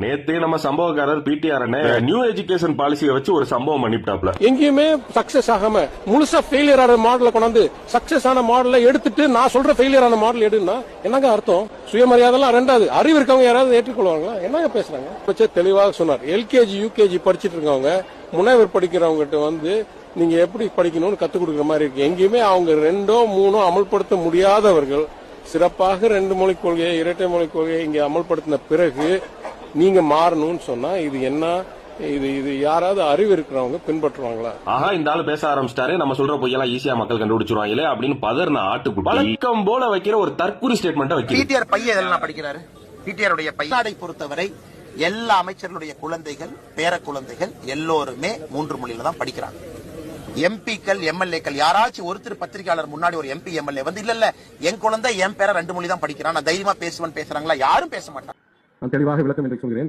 நேத்து நம்ம சம்பவக்காரர் PTR new education பாலிசியை வச்சு ஒரு சம்பவம் பண்ணிவிட்டாப்ல. எங்கேயுமே சக்சஸ் ஆகாம முழுசா ஃபெயிலியர் ஆன மாடலை கொண்டாந்து சக்சஸ் ஆன மாடலை எடுத்துட்டு நான் சொல்ற ஃபெயிலியர் ஆன மாடல் எடுன்னா என்னங்க அர்த்தம்? சுயமரியாதைலாம் ரெண்டாவது. அறிவு இருக்கவங்க யாராவது ஏற்றுக்கொள்வாங்களா? என்னங்க பேசுறாங்க? தெளிவாக சொன்னார். எல்கேஜி யூகேஜி படிச்சிட்டு இருக்கவங்க முனைவர் படிக்கிறவங்க நீங்க எப்படி படிக்கணும்னு கத்துக் கொடுக்குற மாதிரி இருக்கு. எங்கேயுமே அவங்க 2 3 அமல்படுத்த முடியாதவர்கள் சிறப்பாக 2 மொழிக் கொள்கையை, இரட்டை மொழிக் கொள்கையை இங்க அமல்படுத்தின பிறகு நீங்க மாறணும்னு சொன்னா இது என்ன? இது யாராவது அறிவு இருக்கிறவங்க பின்பற்றுவாங்களா? ஆஹா, இந்த ஆளு பேச ஆரம்பிச்சிட்டாரு, நம்ம சொல்ற பொய்யெல்லாம் ஈஸியா மக்கள் கண்டுபிடிச்சிருவாங்களே அப்படின்னு பதர்ன ஆட்டுக்குட்டி வழக்கம் போல வைக்கிற ஒரு தற்கூரி ஸ்டேட்மெண்ட் வைக்கிற பிடிஆர் பையன் இதெல்லாம் படிக்கிறாரு. பிடிஆர் உடைய பையனை பொறுத்தவரை எல்லா அமைச்சர்களுடைய குழந்தைகள், பேர குழந்தைகள் எல்லோருமே 3 மொழியில தான் படிக்கிறாங்க. எம்பிக்கள், எம்எல்ஏக்கள் யாராச்சும் ஒருத்தர் பத்திரிகையாளர் முன்னாடி ஒரு எம்பி எம்எல்ஏ இல்ல என் குழந்தை என் பேர 2 மொழி தான் படிக்கிறான், நான் தைரியமா பேசுவேன் பேசுறாங்களா? யாரும் பேச மாட்டாங்க. நான் தெளிவாக விளக்கம் என்று சொல்கிறேன்.